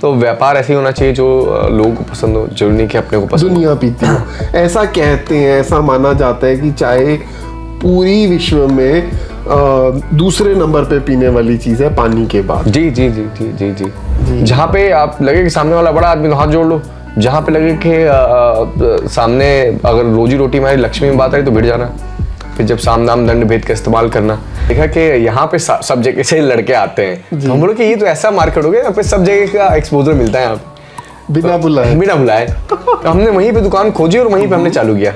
तो व्यापार ऐसे ही होना चाहिए जो लोगों को पसंद हो, जरूरी नहीं कि अपने को पसंद दुनिया पीती हो। ऐसा कहते हैं, ऐसा माना जाता है कि चाय पूरी विश्व में दूसरे नंबर पे पीने वाली चीज है पानी के बाद। जी जी जी जी जी जी जहाँ पे आप लगे कि सामने वाला बड़ा आदमी तो हाथ जोड़ लो, जहाँ पे लगे कि सामने अगर रोजी रोटी हमारी लक्ष्मी में बात आई तो भिड़ जाना, फिर जब साम दाम दंड भेद का इस्तेमाल करना। देखा कि यहाँ पे सब जगह से लड़के आते हैं, तो हम बोले कि ये तो ऐसा मार्केट हो गया, यहाँ पे सब जगह का एक्सपोजर मिलता है यहाँ पे बिना बुलाए। तो हमने वहीं पे दुकान खोजी और वहीं पे हमने चालू किया।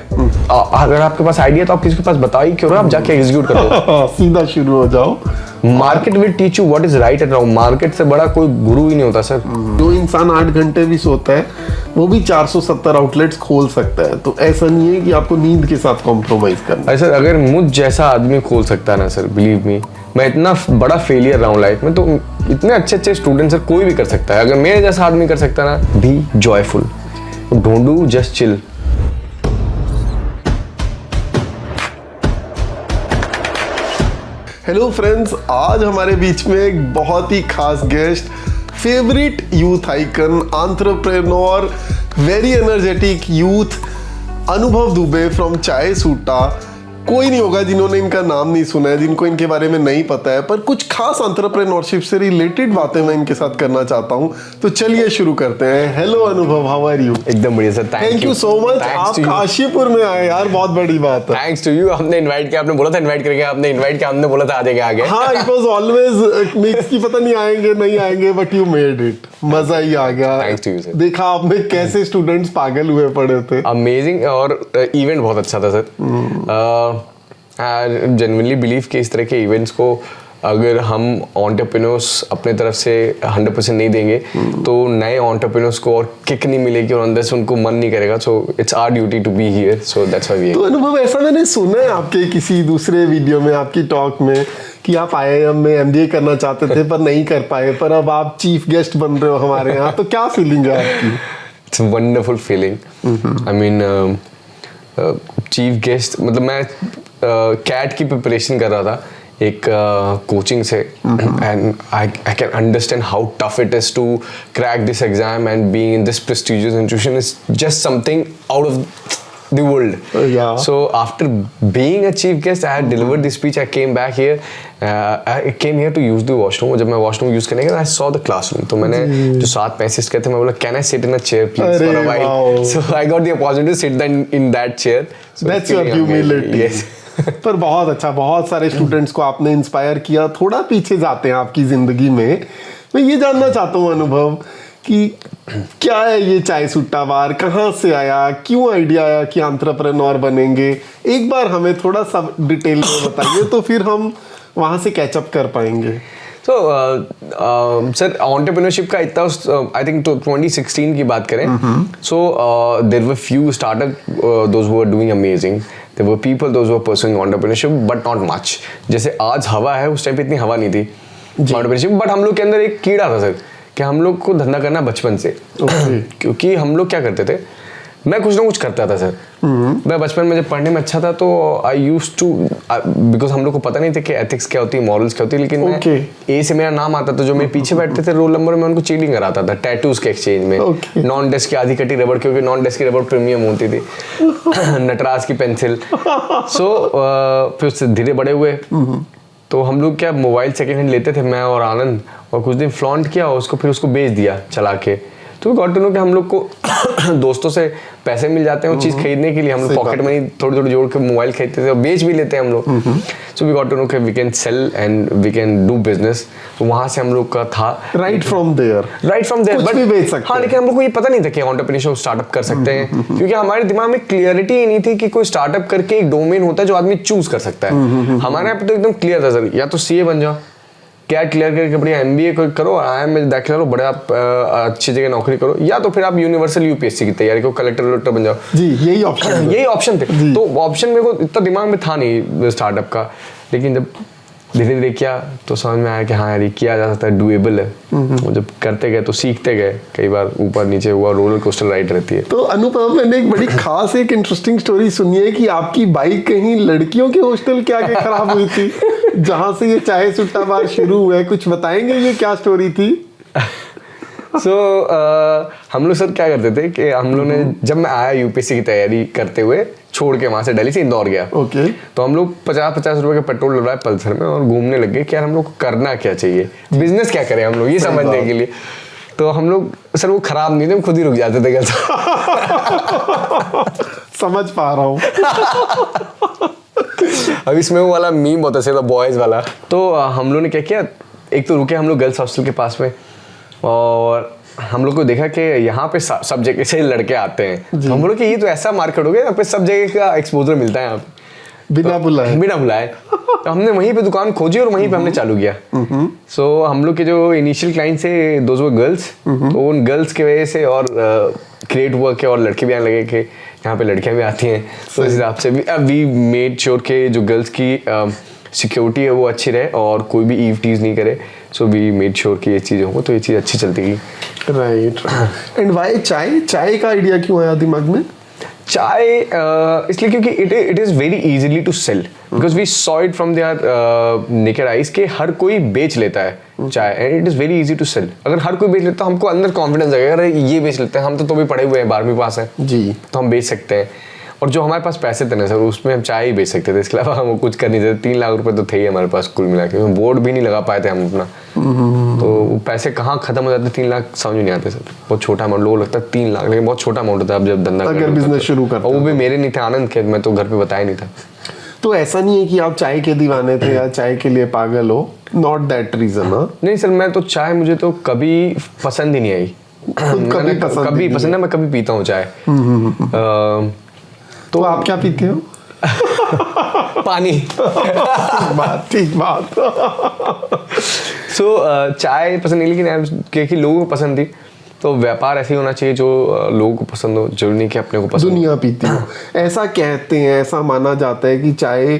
अगर आपके पास आइडिया तो आप किसी के पास बताइए क्यों, आप जाके एग्जीक्यूट कर दो। सीधा शुरू हो जाओ। Market will teach you what is right and wrong. Market से बड़ा कोई गुरु ही नहीं होता सर। जो इंसान 8 घंटे भी सोता है वो भी 470 आउटलेट्स खोल सकता है, तो ऐसा नहीं है कि आपको नींद के साथ कॉम्प्रोमाइज करना है। सर अगर मुझ जैसा आदमी खोल सकता है ना सर, बिलीव मी, मैं इतना बड़ा फेलियर रहा हूँ लाइफ में, तो इतने अच्छे अच्छे स्टूडेंट सर कोई भी कर सकता है। अगर मेरे जैसा आदमी कर सकता है ना, be joyful, don't do just chill. Hello friends, आज हमारे बीच में एक बहुत ही खास guest, favourite youth icon, entrepreneur, very energetic youth, Anubhav Dubey from चाय सूट्टा। कोई नहीं होगा जिन्होंने इनका नाम नहीं सुना है, जिनको इनके बारे में नहीं पता है, पर कुछ खास एंटरप्रेन्योरशिप से रिलेटेड बातें मैं इनके साथ करना चाहता हूं। तो चलिए शुरू करते हैं। हेलो अनुभव, हाउ आर यू? एकदम बढ़िया sir, thank you so much. आप काशीपुर में आए यार, बहुत बड़ी बात है। Thanks to you. हमने इनवाइट किया, आपने बोला था इनवाइट करेंगे, आपने इनवाइट किया, हमने बोला था आ जाएंगे आगे। हाँ, इट वाज ऑलवेज मिक्स की पता नहीं आएंगे नहीं आएंगे, बट यू मेड इट। मजा ही आ गया। Thanks to you sir. देखा आपने कैसे स्टूडेंट्स पागल हुए पड़े थे। अमेजिंग, और इवेंट बहुत अच्छा था सर। जेन्युइनली बिलीव कि इस तरह के इवेंट्स को अगर हम एंटरप्रेन्योर्स अपने तरफ से 100% नहीं देंगे तो नए एंटरप्रेन्योर्स को और किक नहीं मिलेगी और अंदर से उनको मन नहीं करेगा। So it's our duty to be here, so that's why we are. तो अनुभव, ऐसा मैंने सुना है आपके किसी दूसरे वीडियो में, आपकी टॉक में, कि आप IIM में MBA करना चाहते थे पर नहीं कर पाए, पर अब आप चीफ गेस्ट बन रहे हो हमारे यहाँ, तो क्या फीलिंग है आपकी? It's wonderful feeling. I mean chief guest, मतलब मैं कैट की प्रिपरेशन कर रहा था एक कोचिंग से, and I can understand how tough it is to crack this exam, and being in this prestigious institution is just something out of the world. Yeah. So after being a chief guest, I had delivered the speech. I came back here. I came here to use the washroom. और जब मैं washroom use करने गया, I saw the classroom. तो मैंने जो 7 passage कहते हैं, मैं बोला, can I sit in a chair please for a while? Wow. So I got the opportunity to sit in that chair. So That's your humility. Yes. पर बहुत अच्छा, बहुत सारे स्टूडेंट्स को आपने इंस्पायर किया। थोड़ा पीछे जाते हैं आपकी जिंदगी में, मैं ये जानना चाहता हूँ अनुभव कि क्या है ये चाय सूट्टा बार, कहाँ से आया, क्यों आइडिया आया कि एंटरप्रेन्योर बनेंगे? एक बार हमें थोड़ा सा डिटेल में बताइए, तो फिर हम वहाँ से कैचअप कर पाएंगे। So सर एंटरप्रेन्योरशिप का इतना, आई थिंक तो 2016 की बात करें, so there were few startup those who were doing amazing. There were people those who were pursuing entrepreneurship but not much. जैसे आज हवा है, उस टाइम पे इतनी हवा नहीं थी entrepreneurship, बट हम लोग के अंदर एक कीड़ा था सर कि हम लोग को धंधा करना बचपन से। क्योंकि हम लोग क्या करते थे, मैं कुछ ना कुछ करता था सर। मैं बचपन में जब पढ़ने में अच्छा था तो आई यूज्ड टू, बिकॉज हम लोग को पता नहीं था कि एथिक्स क्या होती है, मॉरल्स क्या होती है, लेकिन मैं ए से मेरा नाम आता था, जो मेरे पीछे बैठते थे रोल नंबर में उनको चीटिंग कराता था टैटूज के एक्सचेंज में। नॉन डेस्क की आधी कटी रबड़, क्योंकि नॉन डेस्क की रबड़ प्रीमियम होती थी। नटराज की पेंसिल। सो फिर उससे धीरे बड़े हुए, तो हम लोग क्या मोबाइल सेकेंड हैंड लेते थे, मैं और आनंद, और कुछ दिन फ्लॉन्ट किया और उसको फिर उसको बेच दिया चला के। तो गॉट टू नो कि हम लोग को दोस्तों से पैसे मिल जाते हैं वो चीज़ खरीदने के लिए। हम लोग पॉकेट मनी थोड़ी थोड़ी जोड़ के मोबाइल खरीदते थे और बेच भी लेते हैं हम लोग। So we got to know कि we can sell and we can do business. तो वहाँ से हम लोग का था राइट फ्रॉम देयर बट भी बेच सकते हैं। हाँ, लेकिन हम लोग को ये पता नहीं था कि एंटरप्रेन्योरशिप स्टार्टअप कर सकते हैं, क्योंकि हमारे दिमाग में क्लियरिटी ही नहीं थी कि कोई स्टार्टअप करके एक डोमेन होता है जो आदमी चूज कर सकता है। हमारे यहाँ पे तो एकदम क्लियर था सर, या तो CA बन जाओ, क्या क्लियर करके बढ़िया MBA करो, IIM में दाखिला लो, बड़े आप अच्छी जगह नौकरी करो, या तो फिर आप यूनिवर्सल UPSC की तैयारी करो, कलेक्टर बन जाओ। जी, यही ऑप्शन थे। तो ऑप्शन मेरे को इतना दिमाग में था नहीं स्टार्टअप का, लेकिन जब धीरे धीरे किया तो समझ में आया कि हाँ यार ये किया जा सकता है, डूएबल है। तो जब करते गए तो सीखते गए, कई बार ऊपर नीचे हुआ, रोलर कोस्टर राइड रहती है। तो अनुभव, मैंने एक बड़ी खास एक इंटरेस्टिंग स्टोरी सुनी है कि आपकी बाइक कहीं लड़कियों के हॉस्टल के आगे खराब हुई थी, जहाँ से ये चाय सूट्टा बार शुरू हुआ है। कुछ बताएंगे ये क्या स्टोरी थी? सो हम लोग सर क्या करते थे कि हम लोग ने, जब मैं आया यूपीएससी की तैयारी करते हुए, छोड़ के वहां से दिल्ली से इंदौर गया, ओके, तो हम लोग 50-50 रुपए का पेट्रोल डलवाए पल्सर में और घूमने लगे कि यार हम लोग को करना क्या चाहिए, बिजनेस क्या करें हम लोग, ये समझने के लिए। तो हम लोग सर वो खराब नहीं थे, हम खुद ही रुक जाते थे घर। समझ पा रहा हूँ। अब इसमें वो वाला मीम बहुत अच्छा था, बॉयज वाला। तो हम लोग ने क्या किया, एक तो रुके हम लोग गर्ल्स हॉस्टल के पास में, और हम लोग को देखा कि यहाँ पे सब जगह से लड़के आते हैं। तो हम लोग कि ये तो ऐसा मार्केट हो गया, यहाँ पे सब जगह का एक्सपोजर मिलता है यहाँ पे बिना बुलाए। बिना बुलाए। तो हमने वहीं पे दुकान खोजी और वहीं पे हमने चालू किया। सो हम लोग के जो इनिशियल क्लाइंट थे दोज वर गर्ल्स, तो उन गर्ल्स की वजह से और क्रिएट हुआ कि और लड़के भी आने लगे कि यहाँ पे लड़कियाँ भी आती हैं। तो इस हिसाब से वी मेड श्योर के जो गर्ल्स की सिक्योरिटी है वो अच्छी रहे और कोई भी ईव टीज नहीं करे। सो वी मेड श्योर कि ये चीज़ हो, तो ये चीज़ अच्छी चलती गई। राइट। एंड व्हाई चाय? चाय का आइडिया क्यों आया दिमाग में? चाय इसलिए क्योंकि it is very easily to sell, because we saw it from there naked eyes के हर कोई बेच लेता है चाय, and it is very easy to sell. अगर हर कोई बेच लेता है हमको अंदर कॉन्फिडेंस आएगा, अरे ये बेच लेते हैं, हम तो भी पढ़े हुए हैं, 12वीं पास है जी, तो हम बेच सकते हैं। और जो हमारे पास पैसे थे ना सर, उसमें हम चाय ही बेच सकते थे, इसके अलावा हम कुछ कर नहीं सकते। 3 लाख रुपए तो थे ही हमारे पास कुल मिला के, बोर्ड भी नहीं लगा पाए थे हम अपना। तो वो पैसे कहाँ खत्म हो जाते 3 लाख समझ नहीं आते सर, बहुत छोटा अमाउंट। लोग लगता है 3 लाख, लेकिन बहुत छोटा अमाउंट होता है अब जब धंधा अगर बिजनेस शुरू करते और वो भी मेरे नहीं थे, आनंद के, मैं तो घर पे बताया नहीं था। तो ऐसा नहीं है कि आप चाय के दीवाने थे या चाय के लिए पागल हो, नॉट दैट रीजन? नहीं सर, मैं तो चाय मुझे तो कभी पसंद ही नहीं आई। कभी पसंद है, मैं कभी पीता हूँ चाय। तो आप क्या पीते हो? पानी। ठीक बात। सो चाय पसंद नहीं, लेकिन क्योंकि लोगों को पसंद थी, तो व्यापार ऐसे ही होना चाहिए जो लोगों को पसंद हो, जरूरी नहीं कि अपने को पसंद। दुनिया पीती हो, ऐसा कहते हैं, ऐसा माना जाता है कि चाय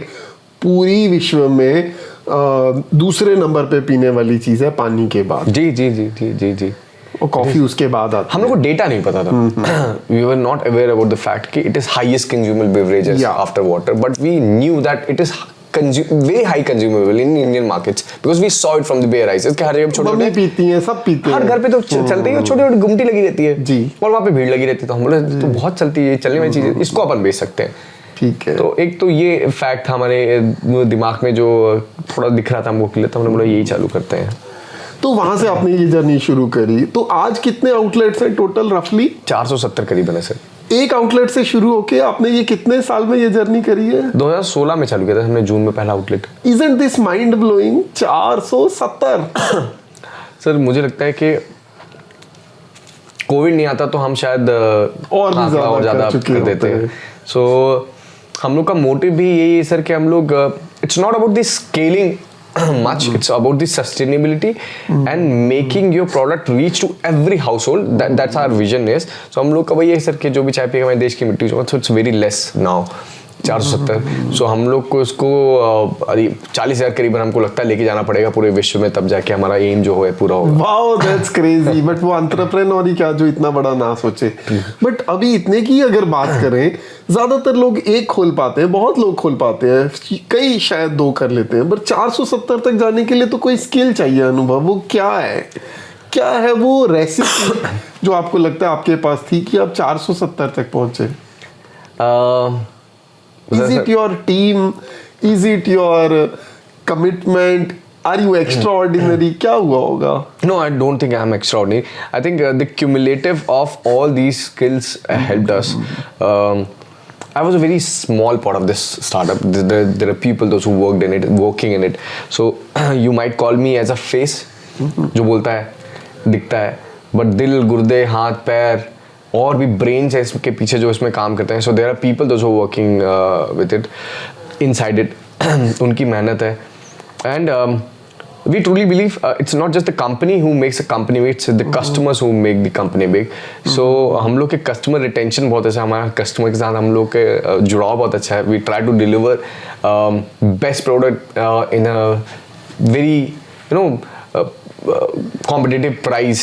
पूरी विश्व में दूसरे नंबर पे पीने वाली चीज है पानी के बाद। जी जी जी जी जी जी। और कॉफी उसके बाद आती है। हम लोग को डेटा नहीं पता था, we were not aware about the fact कि it is highest consumable beverages after water, but we knew that it is very high consumable in Indian markets because we saw it from the bare eyes। इसके हर जगह छोटे-छोटे पीती हैं, सब पीते हैं, हर घर पे तो चलते ही, छोटी-छोटी गुमटी लगी रहती है जी, और वहाँ पे भीड़ लगी रहती है। तो हम बोले तो बहुत चलती है, चलने वाली चीज़ है, इसको अपन बेच सकते हैं। ठीक है। तो एक तो ये फैक्ट हमारे दिमाग में जो थोड़ा दिख रहा था हमको क्लियर था, हमने बोला यही चालू करते हैं। तो वहां से आपने ये जर्नी शुरू करी। तो आज कितने आउटलेट्स हैं टोटल? रफली 470 करीबन है सर। एक आउटलेट से शुरू होके आपने ये कितने साल में ये जर्नी करी है? 2016 में चालू किया था हमने, जून में पहला outlet. Isn't this mind blowing? 470। Sir मुझे लगता है कि कोविड नहीं आता तो हम शायद और भी ज्यादा कर देते हैं। सो हम लोग का मोटिव भी यही है सर कि हम लोग it's not about the scaling much, it's about the sustainability and making your product reach to every household. That's our vision is. So हम लोग का वही है सर कि जो भी चाय पिएगा हमारे देश की मिट्टी, so it's very less now 470। सो हम लोग को इसको 40,000 करीबन हमको लगता है लेके जाना पड़ेगा पूरे विश्व में, तब जाके हमारा एम जो है पूरा होगा। Wow that's crazy. बट वो एंटरप्रेन्योर ही क्या जो इतना बड़ा ना सोचे। बट अभी इतने की अगर बात करें, ज्यादातर लोग एक खोल पाते हैं, बहुत लोग खोल पाते हैं, कई शायद 2 कर लेते हैं, बट 470 तक जाने के लिए तो कोई स्किल चाहिए, अनुभव। वो क्या है? क्या है वो रेसिपी जो आपको लगता है आपके पास थी कि आप 470 तक पहुंचे? Is it your team? Is it your commitment? Are you extraordinary? क्या हुआ होगा? No, I don't think I'm extraordinary. I think the cumulative of all these skills helped us. I was a very small part of this startup. There are people those who working in it. So you might call me as a face, जो बोलता है, दिखता है, but दिल, गुर्दे, हाथ, पैर और भी ब्रेन्स है इसके पीछे जो इसमें काम करते हैं। So there are people those who working with it, inside it, उनकी मेहनत है। And we truly believe it's not just the company who makes a company big, it's the customers who make the company big. So हम लोग के customer retention बहुत अच्छा है, हमारा कस्टमर के साथ हम लोग के जुड़ाव बहुत अच्छा है। We try to deliver best product in a very competitive price.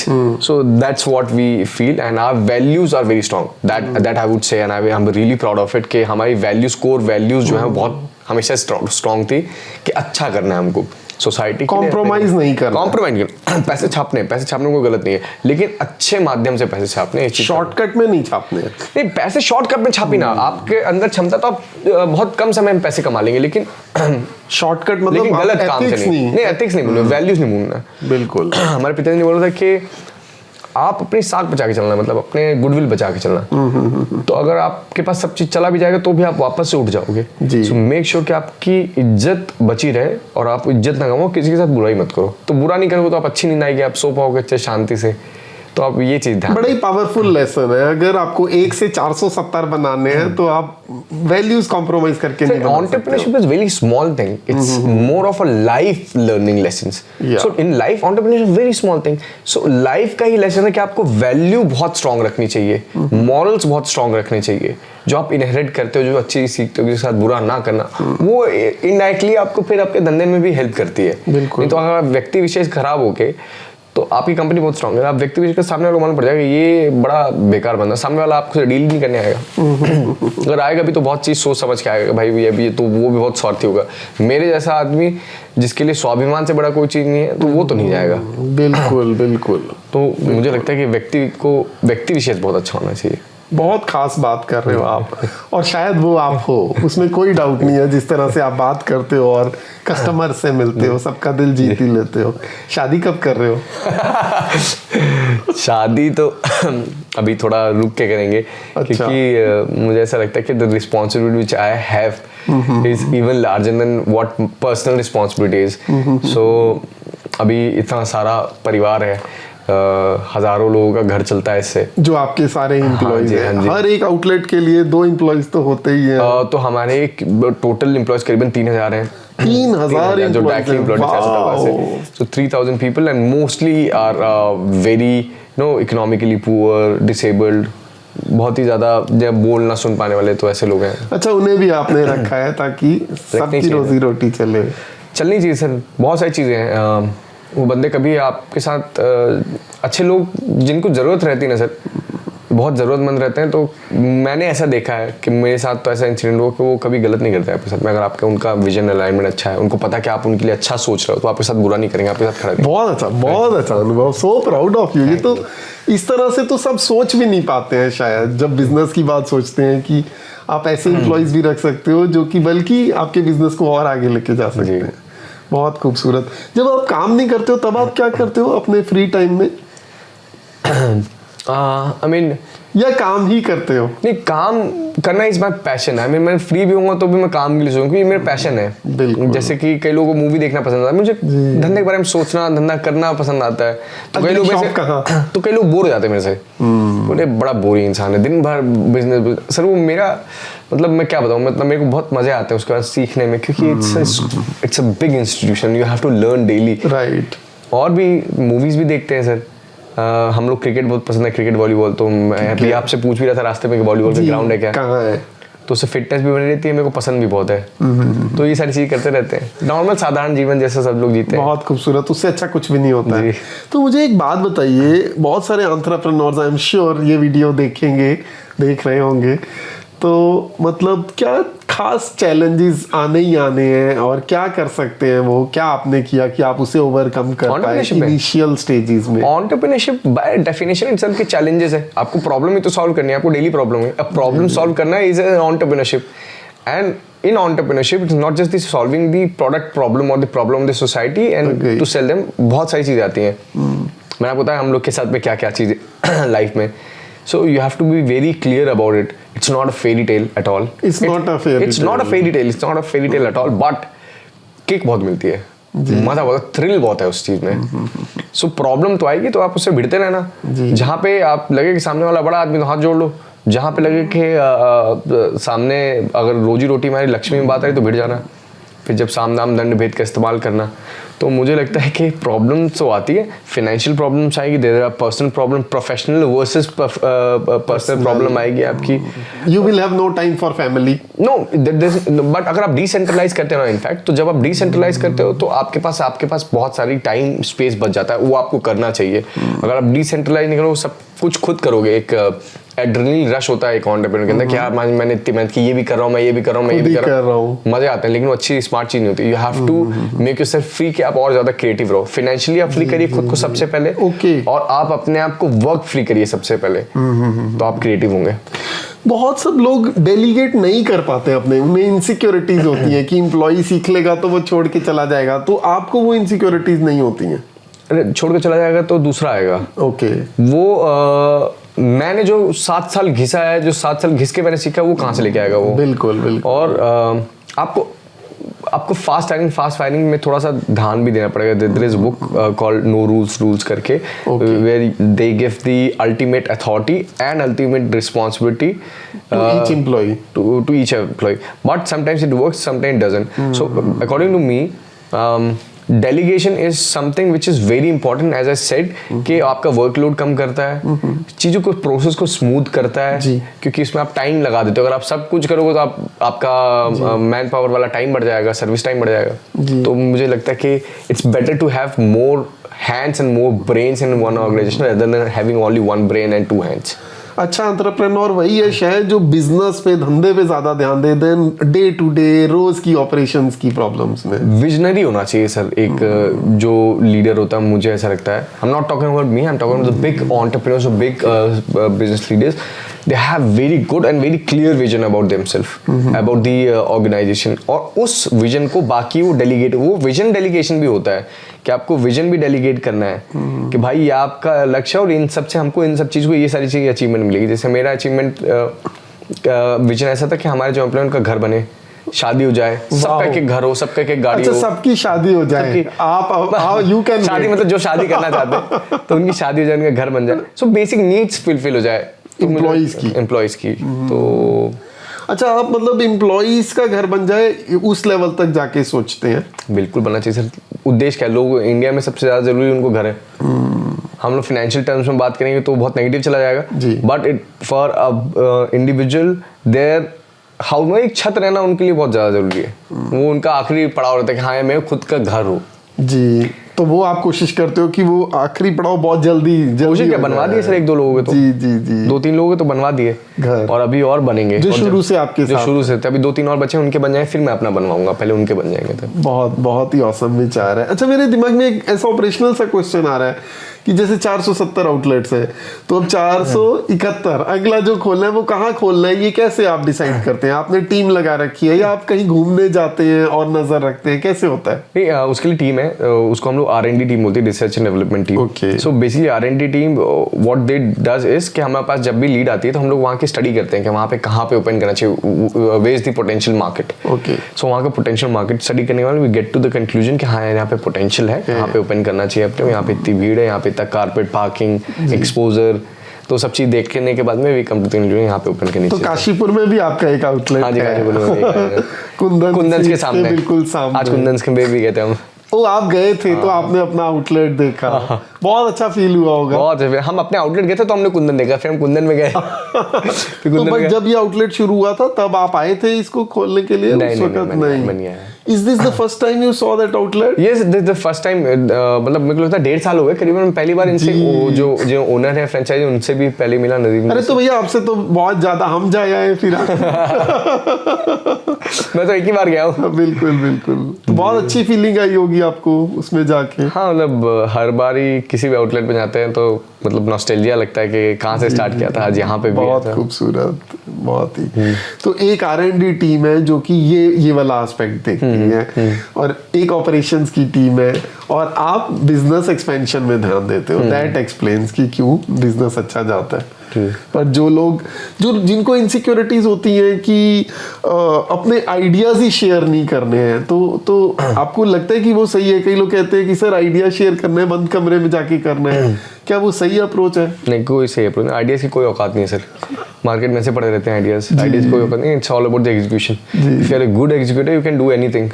So that's what we feel, and our values are very strong. That I would say, and I'm really proud of it कि हमारी values, core values जो हैं बहुत हमेशा strong थी कि अच्छा करना है हमको, सोसाइटी कॉम्प्रोमाइज नहीं करना, कॉम्प्रोमाइज नहीं, पैसे छापने में कोई गलत नहीं है, लेकिन अच्छे माध्यम से पैसे छापने, शॉर्टकट में नहीं छापने। नहीं, पैसे शॉर्टकट में छापी ना, आपके अंदर क्षमता तो आप बहुत कम समय में पैसे कमा लेंगे, लेकिन शॉर्टकट मतलब लेकिन गलत काम से नहीं, एथिक्स नहीं बोलना, वैल्यूज नहीं बोलना। बिल्कुल। हमारे पिताजी ने बोला था कि आप अपनी साख बचा के चलना, मतलब अपने गुडविल बचा के चलना। तो अगर आपके पास सब चीज चला भी जाएगा तो भी आप वापस से उठ जाओगे। सो मेक श्योर कि आपकी इज्जत बची रहे और आप इज्जत ना गवाओ, किसी के साथ बुराई मत करो। तो बुरा नहीं करोगे तो आप अच्छी नींद आएगी, आप सो पाओगे अच्छे शांति से। तो आप ये चीज ध्यान, बड़ा ही पावरफुल लेसन है। अगर आपको 1 से 470 बनाने हैं तो आप वैल्यूज कॉम्प्रोमाइज करके नहीं बना सकते। Entrepreneurship is very small thing, it's more of a life learning lessons. So in life entrepreneurship very small thing. So life का ही लेसन है कि आपको वैल्यू बहुत स्ट्रांग रखनी चाहिए, मॉरल्स बहुत स्ट्रांग रखने चाहिए, जो आप इनहेरिट करते हो, जो अच्छी सीखते हो, जिसके साथ बुरा ना करना, वो इनडायरेक्टली आपको फिर आपके धंधे में भी हेल्प करती है। बिल्कुल। नहीं तो अगर व्यक्ति विशेष खराब होके तो आपकी कंपनी बहुत स्ट्रांग है, आप व्यक्ति विशेष के सामने वालों को मालूम पड़ जाएगा ये बड़ा बेकार बंदा, सामने वाला आपसे डील नहीं करने आएगा। अगर आएगा भी तो बहुत चीज सोच समझ के आएगा, भाई ये तो वो भी बहुत स्वार्थी होगा। मेरे जैसा आदमी जिसके लिए स्वाभिमान से बड़ा कोई चीज नहीं है तो वो तो नहीं जाएगा। बिल्कुल बिल्कुल। तो मुझे लगता है कि व्यक्ति विशेष बहुत अच्छा होना चाहिए। बहुत खास बात कर रहे हो आप, और शायद वो आप हो, उसमें कोई डाउट नहीं है। जिस तरह से आप बात करते हो और कस्टमर से मिलते हो, सबका दिल जीत ही लेते हो। शादी कब कर रहे हो? शादी तो अभी थोड़ा रुक के करेंगे। अच्छा। क्योंकि मुझे ऐसा लगता है कि the responsibility which I have is even larger than what personal responsibility is. So अभी इतना सारा परिवार है, हजारों लोगों का घर चलता है इससे, जो आपके सारे एम्प्लॉइज हैं। हर एक आउटलेट के लिए 2 एम्प्लॉइज तो होते ही हैं। तो हमारे टोटल एम्प्लॉइज करीबन 3000 हैं। 3000 जो डायरेक्टली एम्प्लॉयड है। So 3000 people and mostly are very economically poor, disabled, बहुत ही ज्यादा जब बोल ना सुन पाने वाले, तो ऐसे लोग हैं। अच्छा, उन्हें भी आपने रखा है ताकि सबकी रोजी रोटी चलनी चाहिए सर। बहुत सारी चीजें हैं। वो बंदे कभी आपके साथ अच्छे लोग जिनको ज़रूरत रहती है ना सर, बहुत ज़रूरतमंद रहते हैं, तो मैंने ऐसा देखा है कि मेरे साथ तो ऐसा इंसिडेंट हुआ कि वो कभी गलत नहीं करते आपके साथ में। अगर आपका उनका विजन अलाइनमेंट अच्छा है, उनको पता कि आप उनके लिए अच्छा सोच रहे हो, तो आपके साथ बुरा नहीं करेंगे, आपके साथ खड़ा रहेंगे। बहुत अच्छा अनुभव। So proud of you. ये तो इस तरह से तो सब सोच भी नहीं पाते हैं शायद, जब बिजनेस की बात सोचते हैं कि आप ऐसे एम्प्लॉइज भी रख सकते हो जो कि बल्कि आपके बिजनेस को और आगे लेके जा सकते हैं। बहुत खूबसूरत। जब आप काम नहीं करते हो तब आप क्या करते हो अपने फ्री टाइम में? आई मीन, या काम ही करते हो? नहीं, काम करना इज माई पैशन है। मैं फ्री भी होऊंगा तो भी मैं काम के लिए सोचूंगा, क्योंकि मेरा पैशन है। बिल्कुल। जैसे कि कई लोगों को मूवी देखना पसंद आता है, मुझे धंधे के बारे में सोचना, धंधा करना पसंद आता है। तो कई लोग बोर हो जाते हैं मेरे से, बोले बड़ा बोरिंग इंसान है, दिन भर बिजनेस। सर वो मेरा मतलब मैं क्या बताऊँ, मतलब मेरे को बहुत मजे आते हैं उसके बाद सीखने में, क्योंकि it's a big institution, you have to learn daily. Right. और भी मूवीज भी देखते हैं सर। हम लोग क्रिकेट बहुत पसंद है, क्रिकेट वॉलीबॉल। तो मैं अभी आपसे पूछ भी रहा था रास्ते में कि वॉलीबॉल का ग्राउंड है क्या, कहाँ है? तो उससे फिटनेस भी बनी रहती है, मेरे को पसंद भी बहुत है। तो ये सारी चीज़ करते रहते हैं, नॉर्मल साधारण जीवन जैसा सब लोग जीते हैं। बहुत खूबसूरत, उससे अच्छा कुछ भी नहीं होता है। तो मुझे एक बात बताइए, बहुत सारे एंटरप्रेन्योर्स आई एम श्योर ये वीडियो देख रहे होंगे, तो मतलब क्या खास चैलेंजेस आने ही आने हैं और क्या कर सकते हैं वो? क्या आपने किया कि आप उसे ओवरकम कर पाए इनिशियल स्टेजेस में? एंटरप्रेन्योरशिप बाय डेफिनेशन इटसेल्फ के चैलेंजेस है। आपको प्रॉब्लम ही तो सॉल्व करनी है, आपको डेली प्रॉब्लम है। अब प्रॉब्लम सॉल्व करना is entrepreneurship. And in entrepreneurship it's not just the solving the product problem or the problem of the society and to sell them। बहुत सारी चीजें आती हैं। मैंने आपको बताया हम लोग के साथ में क्या क्या चीजें लाइफ में। So you have to be very clear about it. It's not a fairy tale at all. It's not a fairy tale. It's not a fairy tale. It's not a fairy tale at all. But kick बहुत मिलती है, मजा बहुत, thrill बहुत है उस चीज में। सो प्रॉब्लम तो आएगी तो आप उससे भिड़ते रहना। जहाँ पे आप लगे कि सामने वाला बड़ा आदमी तो हाथ जोड़ लो, जहाँ पे लगे कि सामने अगर रोजी रोटी हमारी लक्ष्मी में बात आई तो भिड़ जाना। फिर जब साम दाम दंड भेद का इस्तेमाल करना। तो मुझे लगता है कि प्रॉब्लम्स तो आती है, फाइनेंशियल प्रॉब्लम्स आएगी, there are personal problem, professional versus personal problem आएगी आपकी। You will have no time for family. No, but अगर आप डिसेंट्रलाइज करते हो ना, इनफैक्ट तो जब आप डिसेंट्रलाइज करते हो तो आपके पास बहुत सारी टाइम स्पेस बच जाता है, वो आपको करना चाहिए। अगर आप डिसेंट्रलाइज नहीं करो, सब कुछ खुद करोगे, एक एड्रेनलिन रश होता है एक एंटरप्रेन्योर के अंदर कि यार मैंने इतनी मेहनत की, ये भी कर रहा हूँ, मैं ये भी कर रहा हूँ, मैं ये भी कर रहा हूँ, मजे आते हैं, लेकिन वो अच्छी स्मार्ट चीज नहीं होती। You have to make yourself free कि आप और ज्यादा क्रिएटिव रहो। फाइनेंशियली आप फ्री करिए खुद को सबसे पहले, और आप अपने आप को वर्क फ्री करिए सबसे पहले, तो आप क्रिएटिव होंगे। बहुत सब लोग डेलीगेट नहीं कर पाते अपने, उन्हें इनसिक्योरिटीज होती हैं कि एम्प्लॉय सीख लेगा तो वो छोड़ के चला जाएगा, तो आपको वो इनसिक्योरिटीज नहीं होती हैं? अरे छोड़ के चला जाएगा तो दूसरा आएगा। ओके। वो मैंने जो 7 साल घिसा है, जो 7 साल घिस के मैंने सीखा, वो कहाँ से लेके आएगा वो? बिल्कुल बिल्कुल। और आपको फास्ट फायरिंग में थोड़ा सा ध्यान भी देना पड़ेगा। There is book called no rules करके, where they give the ultimate authority and ultimate responsibility to each employ, but sometimes it works, sometimes doesn't. So according to me delegation is something which is very important, as I said, कि आपका workload कम करता है, चीज़ों को process को smooth करता है, क्योंकि इसमें आप टाइम लगा देते हो। अगर आप सब कुछ करोगे तो आपका मैन पावर वाला टाइम बढ़ जाएगा, सर्विस टाइम बढ़ जाएगा। तो मुझे लगता है कि it's better to have more hands and more brains in one organization rather than having only one brain and 2 hands. अच्छा एंटरप्रेन्योर वही है शायद जो बिजनेस पे, धंधे पे ज्यादा ध्यान दे देन डे टू डे रोज की ऑपरेशंस की प्रॉब्लम्स में। विजनरी होना चाहिए सर एक जो लीडर होता है, मुझे ऐसा लगता है। I am not talking about me, I am talking about the big entrepreneurs और big business leaders. They have very good and very clear vision about themselves, about the organization, और उस विजन को बाकी वो डेलीगेट, वो vision delegation भी होता है कि आपको विजन भी डेलीगेट करना है कि भाई ये आपका लक्ष्य है और इन सब से हमको इन सब चीज़ को ये सारी चीज़ें अचीवमेंट मिलेगी। जैसे मेरा अचीवमेंट विजन ऐसा था कि हमारे जो एम्प्लॉय उनका घर बने, शादी हो जाए, सबका एक घर हो, सबका एक गाड़ी हो, सबकी शादी हो जाए, आप यू कैन शादी मतलब जो शादी करना चाहते हैं तो उनकी शादी हो जाए, उनका घर बन जाए, सो बेसिक नीड्स फुलफिल हो जाए एम्प्लॉइज की। तो अच्छा, आप मतलब एम्प्लॉइज का घर बन जाए उस लेवल तक जाके सोचते हैं? बिल्कुल बनना चाहिए सर। उद्देश्य क्या, लोग इंडिया में सबसे ज्यादा जरूरी उनको घर है। हम लोग फाइनेंशियल टर्म्स में बात करेंगे तो बहुत नेगेटिव चला जाएगा, but it for individual there how में एक छत रहना उनके लिए बहुत ज्यादा जरूरी है। वो उनका आखिरी पड़ाव रहता है कि हाँ मैं खुद का घर हो जी। तो वो आप कोशिश करते हो कि वो आखिरी पड़ाव बहुत जल्दी क्या बनवा दिए सर, 1-2 लोगों के तो जी 2-3 लोगों के तो बनवा दिए घर, और अभी और बनेंगे जो शुरू से आपके साथ, जो शुरू से थे। अभी 2-3 और बच्चे, उनके बन जाए फिर मैं अपना बनवाऊंगा, पहले उनके बन जाएंगे। तो बहुत ही औसम विचार है। अच्छा, मेरे दिमाग में एक ऐसा ऑपरेशनल सा क्वेश्चन आ रहा है कि जैसे 470 आउटलेट्स है, तो अब 471 अगला जो खोलना है वो कहाँ खोलना है, ये कैसे आप डिसाइड करते हैं? आपने टीम लगा रखी है या आप कहीं घूमने जाते हैं और नजर रखते हैं, कैसे होता है? नहीं, उसके लिए टीम है, उसको हम लोग R&D टीम बोलते हैं, research and development team. So basically R&D team what they does is कि हमारे पास जब भी लीड आती है तो हम लोग वहाँ की स्टडी करते हैं कि वहाँ पे कहाँ पे ओपन करना चाहिए, where is the potential market. So वहाँ का पोटेंशियल मार्केट स्टडी करने के बाद we get to the conclusion कि हाँ यहाँ पे पोटेंशियल है, यहाँ पे ओपन करना चाहिए अपने, यहाँ पे इतनी भीड़ है, यहाँ पे इतना कारपेट, पार्किंग, एक्सपोजर, तो सब चीज देखने के बाद में भी कम यहाँ पे ओपन करनी चाहिए। तो काशीपुर में भी आपका एक आउटलेट है? काशीपुर में कुंदन के सामने, बिल्कुल सामने। आज कुंदन के भी गए थे हम। ओ, आप गए थे तो आपने अपना आउटलेट देखा, बहुत अच्छा फील हुआ होगा। बहुत, हम अपने आउटलेट गए थे तो हमने कुंदन देखा, फिर हम कुंदन में गए। तो बस जब ये आउटलेट शुरू हुआ था तब आप आए थे इसको खोलने के लिए? उस वक्त नहीं। Is this the first time you saw that outlet? Yes, this is the first time. मतलब मेरे को लगता है 1.5 साल हो गए करीबन, पहली बार इनसे जो ओनर है फ्रेंचाइजी, उनसे भी पहले मिला नदीम। अरे तो भैया आपसे तो बहुत ज्यादा हम जाए आए फिर। मैं तो एक ही बार गया हूँ। बिल्कुल। तो बहुत अच्छी फीलिंग आई होगी आपको उसमें जाके? हाँ, मतलब हर बार ही किसी भी आउटलेट पे जाते हैं तो मतलब नॉस्टैल्जिया लगता है कि कहाँ से स्टार्ट किया था, आज यहाँ पे भी। बहुत खूबसूरत, बहुत ही। तो एक R&D टीम है जो कि ये वाला एस्पेक्ट देखती है, और एक ऑपरेशंस की टीम है, और आप बिजनेस एक्सपेंशन में ध्यान देते हो। दैट एक्सप्लेन्स कि क्यों बिजनेस अच्छा जाता है। पर जो लोग जिनको इनसिक्योरिटीज होती हैं कि अपने आइडियाज ही शेयर नहीं करने हैं, तो आपको लगता है कि वो सही है? कई लोग कहते हैं कि सर आइडिया शेयर करना है, बंद कमरे में जाके करना है, क्या वो सही अप्रोच है? नहीं, कोई सही अप्रोच नहीं। आइडियाज की कोई औकात नहीं है सर, मार्केट में से पड़े रहते हैं आइडियाज की कोई औकात नहीं। It's all about the execution. If you are a good executive you can do anything.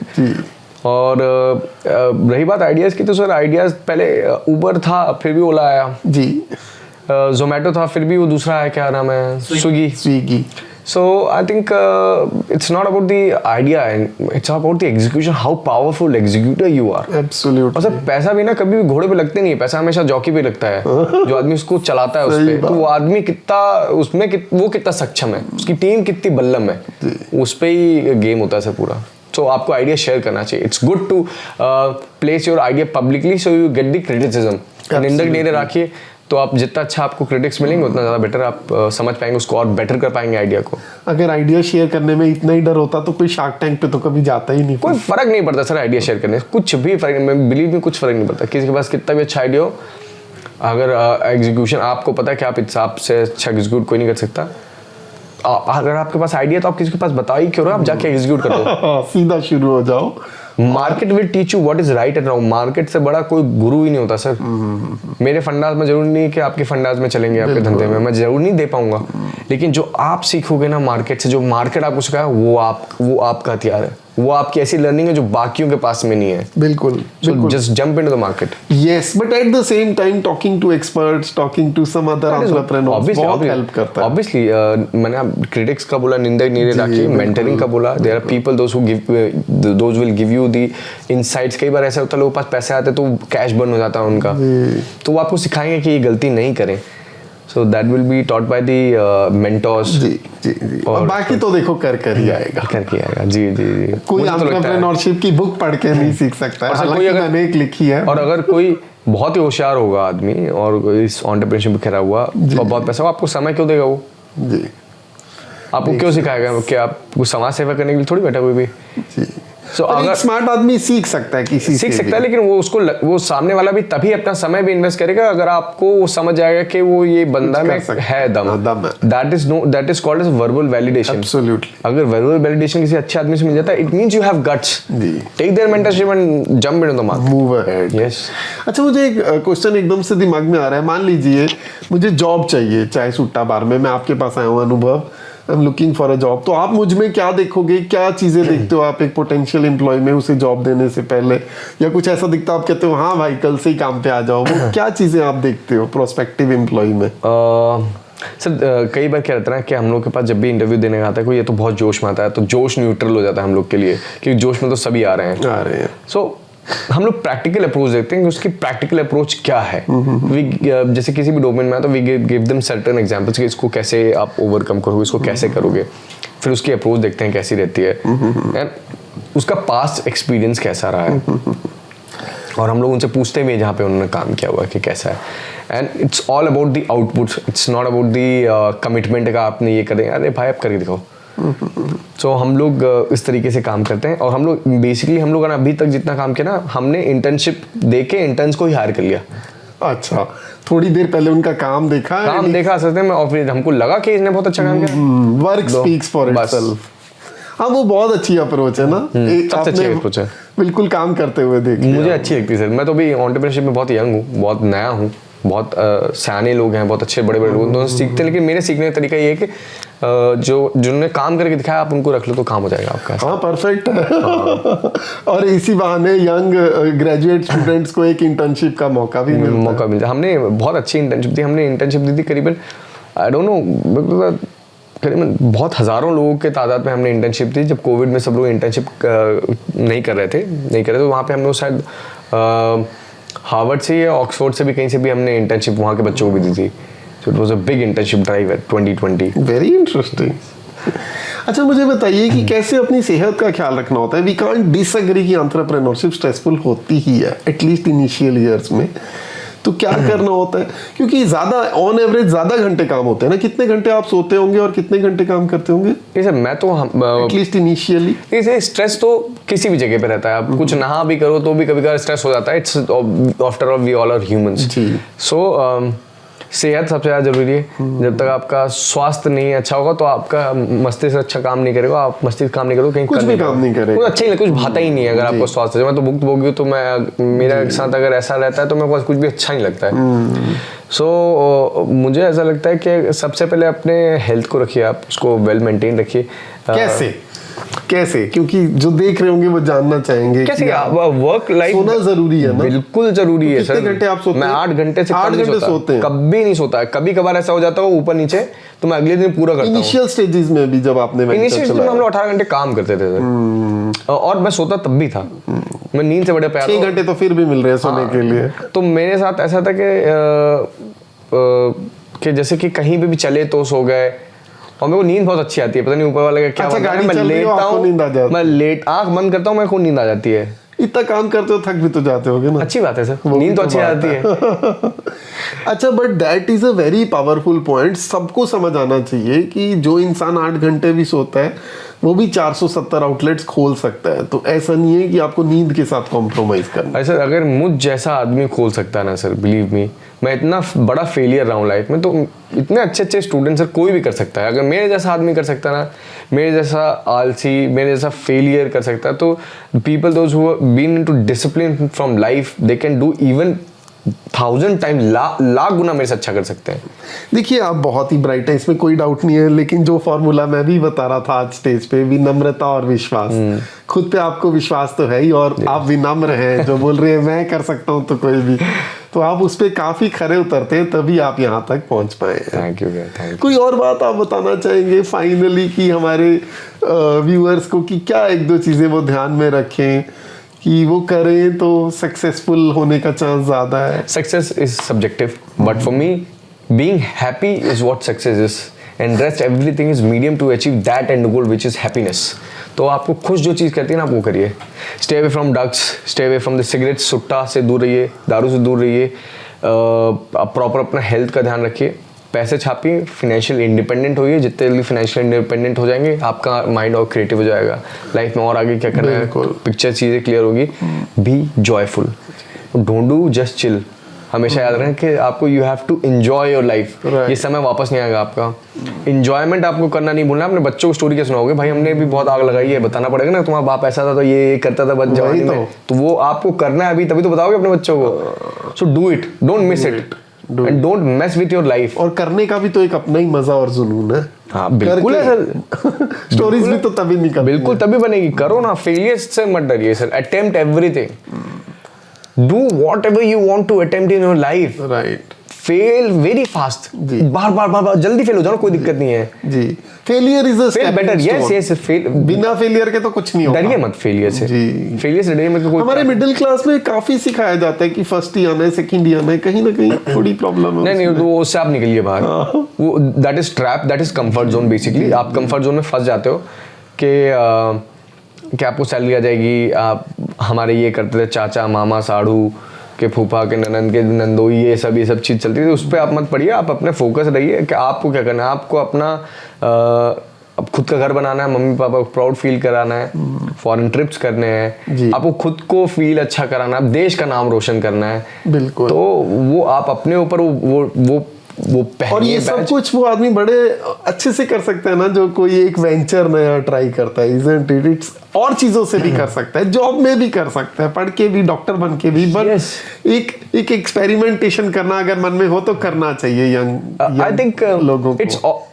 और रही बात आइडियाज की, तो सर आइडियाज पहले उबर था, फिर भी ओला आया जी, जोमेटो था, फिर भी वो दूसरा है, क्या नाम है, Swiggy. So I think it's not about the idea, and it's about the execution. How powerful executor you are. Absolutely. और सर पैसा भी ना कभी भी घोड़े पे लगते नहीं है, पैसा हमेशा जॉकी पे लगता है। जो आदमी उसको चलाता है उस पे, तो वो आदमी कितना उसमें वो कितना सक्षम है, उसकी टीम कितनी बल्लम है, उस पे ही गेम होता है सर पूरा। तो आपको आइडिया शेयर करना चाहिए। It's good to place your idea publicly so you get the criticism. निंदक नहीं रखिए, तो आप जितना अच्छा आपको क्रिटिक्स मिलेंगे उतना ज़्यादा बेटर आप समझ पाएंगे उसको और बेटर कर पाएंगे आइडिया को। अगर आइडिया शेयर करने में इतना ही डर होता तो कोई शार्क टैंक पे तो कभी जाता ही नहीं। कोई फर्क नहीं पड़ता सर आइडिया शेयर करने से, कुछ भी फर्क नहीं, बिलीव में कुछ फर्क नहीं पड़ता। किसी के पास कितना भी अच्छा आइडिया हो, अगर एग्जीक्यूशन आपको पता है कि आप हिसाब से अच्छा एग्जीक्यूट कोई नहीं कर सकता, अगर आपके पास आइडिया तो आप किसी के पास बता ही क्यों रहे हो, आप जाके एग्जीक्यूट कर दो। सीधा शुरू हो जाओ। Market will teach you what is right and wrong. Market से बड़ा कोई गुरु ही नहीं होता सर। मेरे फंडाज में जरूर नहीं कि आपके फंडाज में चलेंगे, आपके धंधे में मैं जरूर नहीं दे पाऊंगा, लेकिन जो आप सीखोगे ना मार्केट से, जो मार्केट आपको सिखाया वो आपका हथियार है, वो आपकी ऐसी लर्निंग है जो बाकियों के पास में नहीं है। बिल्कुल। Just jump into the market. Yes, but at the same time talking to experts, talking to some other entrepreneurs बहुत हेल्प करता है। ऑब्वियसली मैंने क्रिटिक्स का बोला, निंदक नहीं रखी, मेंटरिंग का बोला। There are people those will give you the insights. कई बार ऐसा होता है लोगों के पास पैसे आते तो कैश बर्न हो जाता है उनका, तो वो आपको सिखाएंगे कि ये गलती नहीं करें। So that will be taught by the mentors. जी। और बाकी तो देखो कर ही आएगा। जी। कोई एंटरप्रेन्योरशिप की बुक पढ़ के नहीं सीख सकता है। हालांकि मैंने एक लिखी है। और अगर कोई बहुत ही होशियार होगा आदमी और इस एंटरप्रेन्योरशिप में खड़ा हुआ और बहुत पैसा, आपको समय क्यों देगा वो? जी। आपको क्यों सिखाएगा कि आपको समाज सेवा करने के लिए थोड़ी बैठा कोई भी। जी। So, अगर स्मार्ट आदमी सीख सकता है सीख सकता है, लेकिन वो सामने वाला भी तभी अपना समय भी इन्वेस्ट करेगा अगर आपको वो समझ जाएगा कि वो ये बंदा में है दम। That is called as verbal validation. Absolutely. अगर वर्बल वैलिडेशन किसी अच्छे आदमी से मिल जाता है, it means you have guts. Take their mentorship and jump into the market, move ahead. Yes. अच्छा, मुझे एक क्वेश्चन एकदम से दिमाग में आ रहा है। मान लीजिए मुझे जॉब चाहिए, चाय सुट्टा बार में, मैं आपके पास आया हूँ अनुभव, I am looking for a job, तो आप मुझ में क्या देखोगे, क्या चीजें देखते हो आप एक पोटेंशियल एम्प्लॉय में उसे जॉब देने से पहले? या कुछ ऐसा दिखता है आप कहते हो हाँ भाई कल से ही काम पे आ जाओ, वो क्या चीजें आप देखते हो प्रोस्पेक्टिव एम्प्लॉय में? सर कई बार क्या रहता है ना कि हम लोग के पास जब भी इंटरव्यू देने का आता है कोई, ये तो बहुत जोश में आता है, तो जोश न्यूट्रल हो जाता है हम लोग के लिए, क्योंकि जोश में तो सभी आ रहे हैं। सो हम लोग प्रैक्टिकल अप्रोच देखते हैं कि उसकी प्रैक्टिकल अप्रोच क्या है। जैसे किसी भी डोमेन में तो we give them certain examples कि इसको कैसे आप ओवरकम करोगे, इसको कैसे करोगे, फिर उसकी अप्रोच देखते हैं कैसी रहती है एंड उसका पास्ट एक्सपीरियंस कैसा रहा है, और हम लोग उनसे पूछते भी हैं जहाँ पे उन्होंने काम किया हुआ कि कैसा है। And it's all about the output, it's not about the commitment का आपने ये करें, अरे भाई आप करके दिखाओ। तो हम लोग इस तरीके से काम करते हैं, और हम लोग बेसिकली हम लोगों ने अभी तक जितना काम किया ना, हमने इंटर्नशिप देके इंटर्न्स को ही हायर कर लिया। अच्छा, थोड़ी देर पहले उनका काम देखा सकते हैं, और फिर हमको लगा कि इसने बहुत अच्छा काम किया। Work speaks for itself. हाँ, वो बहुत अच्छी अप्रोच है ना। सबसे अच्छी अप्रोच है, बिल्कुल काम करते हुए देखिए। मुझे अच्छी लगती है सर। मैं तो अभी एंटरप्रेन्योरशिप में बहुत यंग हूँ, बहुत नया हूँ, बहुत सयाने लोग हैं, बहुत अच्छे बड़े लोग, दोनों सीखते हैं, लेकिन मेरे सीखने का तरीका ये है कि जिन्होंने काम करके दिखाया आप उनको रख लो तो काम हो जाएगा आपका। हाँ, परफेक्ट है। और इसी बहाने यंग ग्रेजुएट स्टूडेंट्स को एक इंटर्नशिप का मौका मिलता है। हमने बहुत अच्छी इंटर्नशिप दी, हमने इंटर्नशिप दी थी करीबन आई डोंट नो करीबन बहुत हज़ारों लोगों के तादाद में हमने इंटर्नशिप दी। जब कोविड में सब लोग इंटर्नशिप नहीं कर रहे थे तो वहाँ पे हमने शायद हार्वर्ड से या ऑक्सफोर्ड से भी कहीं से भी हमने इंटर्नशिप वहाँ के बच्चों को भी दी थी। So it was a big internship drive eight 2020। Very interesting. अच्छा, मुझे बताइए कि कैसे अपनी सेहत का ख्याल रखना होता है। वी कांट डिसएग्री कि एंटरप्रेन्योरशिप स्ट्रेसफुल होती ही है, एटलीस्ट इनिशियल ईयर्स में। तो क्या करना होता है, क्योंकि ज्यादा ऑन एवरेज ज्यादा घंटे काम होते हैं ना। कितने घंटे आप सोते होंगे और कितने घंटे काम करते होंगे? सर मैं तो एटलीस्ट इनिशियली इसे स्ट्रेस तो किसी भी जगह पे रहता है। आप कुछ नहा भी करो तो भी कभी कभी स्ट्रेस हो जाता है। It's after all we all are humans. So सेहत सबसे ज़्यादा जरूरी है। जब तक आपका स्वास्थ्य नहीं अच्छा होगा तो आपका मस्तिष्क अच्छा काम नहीं करेगा। आप मस्तिष्क काम नहीं करोगे कहीं कुछ भी काम नहीं करेगा, कुछ अच्छा ही कुछ भाता ही नहीं है। अगर आपको स्वास्थ्य, मैं तो भुक्तभोगी हूँ, तो मैं मेरे साथ अगर ऐसा रहता है तो मेरे को कुछ भी अच्छा नहीं लगता है। सो मुझे ऐसा लगता है कि सबसे पहले अपने हेल्थ को रखिए, आप उसको वेल मेंटेन रखिए। कैसे? कैसे, क्योंकि जो देख रहे होंगे वो जानना चाहेंगे कैसे कि वर्क लाइफ सोना जरूरी है ना? बिल्कुल जरूरी है सर। कितने घंटे आप सोते मैं हैं? 8 घंटे से 8 कम नहीं घंटे सोता, सोते हैं? कभी नहीं सोता है। कभी कभार ऐसा हो जाता है ऊपर नीचे, तो मैं अगले दिन पूरा करता हूँ। इनिशियल स्टेजेस में भी जब आपने वेंचर इनिशियल में चलाया, हम लोग 18 घंटे काम करते थे सर, और मैं सोता तब भी था। मैं नींद से बड़े प्यार 6 घंटे तो फिर भी मिल रहे हैं सोने के लिए। तो मेरे साथ ऐसा था कि जैसे कि कहीं पे भी चले तो सो गए, और मेरे को नींद बहुत अच्छी आती है, पता नहीं ऊपर वाले का क्या अच्छा, बनता है। गाड़ी मैं चल रही हो, लेटता आपको नींद आ जाती हूँ, है? मैं लेट आंख बंद करता हूँ, मेरे को नींद आ जाती है। इतना काम करते हो, थक भी तो जाते होगे ना? अच्छी बात है सर, वो भी नींद तो तो अच्छी बात आती है। अच्छा, but that is a very powerful point. सबको समझ आना चाहिए कि जो इंसान 8 घंटे भी सोता है वो भी 470 आउटलेट्स खोल सकता है। तो ऐसा नहीं है कि आपको नींद के साथ कॉम्प्रोमाइज करना है। सर अगर मुझ जैसा आदमी खोल सकता है ना सर, बिलीव मी, मैं इतना बड़ा फेलियर रहा हूँ लाइफ में, तो इतने अच्छे अच्छे स्टूडेंट सर कोई भी कर सकता है। अगर मेरे जैसा आदमी कर सकता है ना, मेरे जैसा आलसी, मेरे जैसा फेलियर कर सकता है, तो people those who been into discipline from life, they can do even 1000 time, lakh गुना मेरे से अच्छा कर सकते हैं। देखिए, आप बहुत ही ब्राइट है, इसमें कोई डाउट नहीं है। लेकिन जो फॉर्मूला मैं भी बता रहा था आज स्टेज पे, विनम्रता और विश्वास। खुद पे आपको विश्वास तो है ही, और आप विनम्र हैं। जो बोल रहे हैं मैं कर सकता हूँ तो कोई भी, तो आप उस पे काफी खरे उतरते हैं, तभी आप यहाँ तक पहुंच पाए। Thank you thank you. कोई और बात आप बताना चाहेंगे फाइनली, कि हमारे व्यूअर्स को कि क्या 1-2 चीजें वो ध्यान में रखें कि वो करें तो सक्सेसफुल होने का चांस ज्यादा है? Success is subjective, but for me, being happy is what success is, and rest everything is medium to achieve that end goal, which is happiness. तो आपको खुश जो चीज़ करती है ना, आप वो करिए। Stay away from drugs, stay away from the cigarettes, सुट्टा से दूर रहिए, दारू से दूर रहिए। आप प्रॉपर अपना हेल्थ का ध्यान रखिए, पैसे छापिए, फाइनेंशियल इंडिपेंडेंट होइए। जितने जल्दी फाइनेंशियल इंडिपेंडेंट हो जाएंगे, आपका माइंड और क्रिएटिव हो जाएगा। लाइफ में और आगे क्या करना है, पिक्चर चीज़ें क्लियर होगी। Be joyful, don't do just chill. हमेशा याद रखें कि आपको you have to enjoy your life. ये समय वापस नहीं आएगा आपका। इंजॉयमेंट आपको करना नहीं भूलना। अपने बच्चों को स्टोरी क्या सुनाओगे, भाई हमने भी बहुत आग लगाई है, बताना पड़ेगा ना, तुम्हारा बाप ऐसा था तो ये करता था बच जवानी में, तो वो आपको करना है अभी, तभी तो बताओगे अपने बच्चों को। So do it, don't miss it, and don't mess with your life. और करने का भी तो एक अपना ही मजा और जुनून है। हाँ बिल्कुल है सर। स्टोरीज भी तो तभी निकलती है। बिल्कुल तभी बनेगी। करो ना, फेलियर्स से मत डरिए sir. Attempt everything, do whatever you want to attempt in your life. Right. Fail very fast, बार बार जल्दी फेल हो जाओ, कोई दिक्कत नहीं है जी। Failure is a fail better. Yes yes, fail बिना फेलियर के तो कुछ नहीं होगा। डरिए मत फेलियर से जी। फेलियर से डरिए मत। कोई हमारे मिडिल क्लास में काफी सिखाया जाता है कि फर्स्ट ही आना है, सेकंड ही आना है। कहीं ना कहीं थोड़ी प्रॉब्लम है। नहीं, तो उससे आप निकलिए बाहर। वो that is trap, that is comfort zone. Basically आप कंफर्ट जोन में फंस जाते हो कि आपको सैलरी आ जाएगी। आप हमारे ये करते थे, चाचा मामा साढ़ू के, फूफा के, ननंद के, नंदोई, ये सब चीज़ चलती थी। उस पर आप मत पड़िए, आप अपने फोकस रहिए कि आपको क्या करना है। आपको अपना अब खुद का घर बनाना है, मम्मी पापा को प्राउड फील कराना है, फॉरेन ट्रिप्स करने हैं, आपको खुद को फील अच्छा कराना है, देश का नाम रोशन करना है। बिल्कुल। तो वो आप अपने ऊपर वो और ये सब कुछ वो आदमी बड़े अच्छे से कर सकता है ना, जो कोई एक वेंचर नया ट्राई करता है। Isn't it? इट्स और चीजों से भी कर सकता है, जॉब में भी कर सकता है, पढ़ के भी, डॉक्टर बन के भी। बट एक एक्सपेरिमेंटेशन करना अगर मन में हो तो करना चाहिए यंग आई थिंक लोगों को।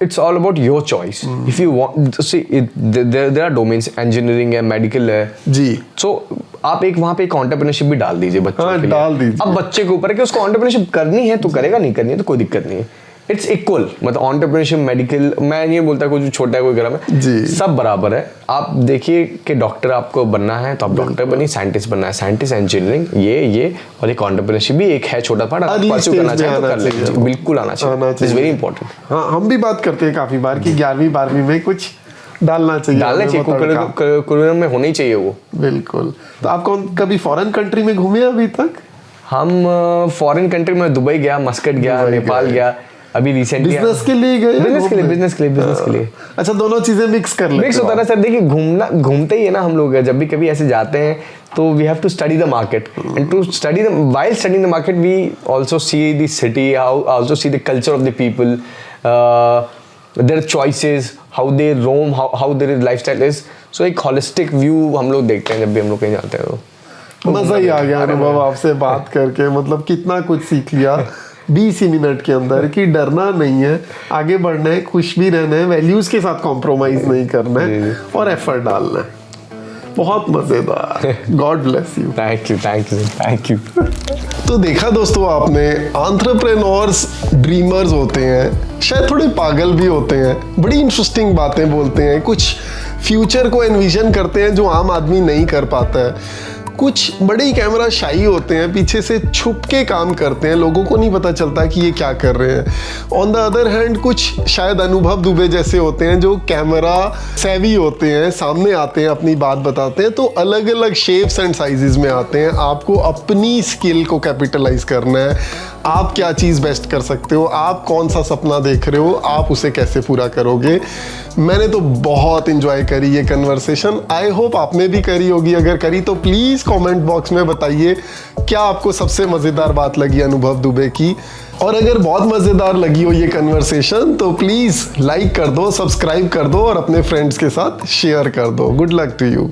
It's all about your choice. If you want, see there are domains, engineering है, मेडिकल है जी। सो आप एक वहां पे एक एंटरप्रेन्योरशिप भी डाल दीजिए बच्चों के लिए। डाल दीजिए। अब बच्चे के ऊपर है कि उसको एंटरप्रेन्योरशिप करनी है तो करेगा, नहीं करनी है तो कोई दिक्कत नहीं है। इट्स इक्वल, मतलब एंटरप्रेन्योरशिप, मेडिकल, मैं नहीं बोलता कोई छोटा है कोई गरम है जी, सब बराबर है। आप देखिए कि डॉक्टर आपको बनना है तो आप डॉक्टर बनिए, साइंटिस्ट बनना है साइंटिस्ट, इंजीनियरिंग, ये और एक एंटरप्रेन्योरशिप भी एक है छोटा पार्ट। आप परस्यू करना चाहे तो कर लीजिए, बिल्कुल आना चाहिए। It's very important. हाँ, हम भी बात करते हैं काफी बार कि 11वीं 12वीं में कुछ डालना चाहिए, करिकुलम में होना ही चाहिए वो। बिल्कुल। तो आप कभी फॉरेन कंट्री में घूमे अभी तक? हम फॉरेन कंट्री में दुबई गया, मस्कट गया, नेपाल गया, अभी रिसेंटली बिजनेस के लिए गए। बिजनेस के लिए। अच्छा, दोनों चीजें मिक्स कर लेते मिक्स होता है सर। देखिए घूमते ही है ना हम लोग, जब भी कभी ऐसे जाते हैं तो we have to study the market, and to study the while studying the market we also see the city, also see the culture of the people, their choices, how they roam, how their lifestyle is. So एक holistic view हम लोग देखते हैं जब भी हम लोग कहीं जाते हैं। मजा ही आ गया अनुभव आपसे बात करके, मतलब कितना कुछ सीख लिया। 20 ही मिनट के अंदर कि डरना नहीं है, आगे बढ़ना है, खुश भी रहना है, वैल्यूज के साथ कॉम्प्रोमाइज नहीं करना है और एफर्ट डालना है। बहुत मजेदार। God bless you. Thank you. तो देखा दोस्तों आपने, एंटरप्रेन्योर्स ड्रीमर्स होते हैं, शायद थोड़े पागल भी होते हैं, बड़ी इंटरेस्टिंग बातें बोलते हैं, कुछ फ्यूचर को एनविजन करते हैं जो आम आदमी नहीं कर पाता है, कुछ बड़े ही कैमरा शाई होते हैं, पीछे से छुप के काम करते हैं, लोगों को नहीं पता चलता कि ये क्या कर रहे हैं। ऑन द अदर हैंड कुछ शायद अनुभव दुबे जैसे होते हैं जो कैमरा सेवी होते हैं, सामने आते हैं, अपनी बात बताते हैं, तो अलग अलग शेप्स एंड साइजेस में आते हैं। आपको अपनी स्किल को कैपिटलाइज करना है, आप क्या चीज़ बेस्ट कर सकते हो, आप कौन सा सपना देख रहे हो, आप उसे कैसे पूरा करोगे। मैंने तो बहुत इंजॉय करी ये कन्वर्सेशन, आई होप आपने भी करी होगी। अगर करी तो प्लीज़ कमेंट बॉक्स में बताइए क्या आपको सबसे मज़ेदार बात लगी अनुभव दुबे की। और अगर बहुत मज़ेदार लगी हो ये कन्वर्सेशन तो प्लीज़ लाइक कर दो, सब्सक्राइब कर दो और अपने फ्रेंड्स के साथ शेयर कर दो। Good luck to you.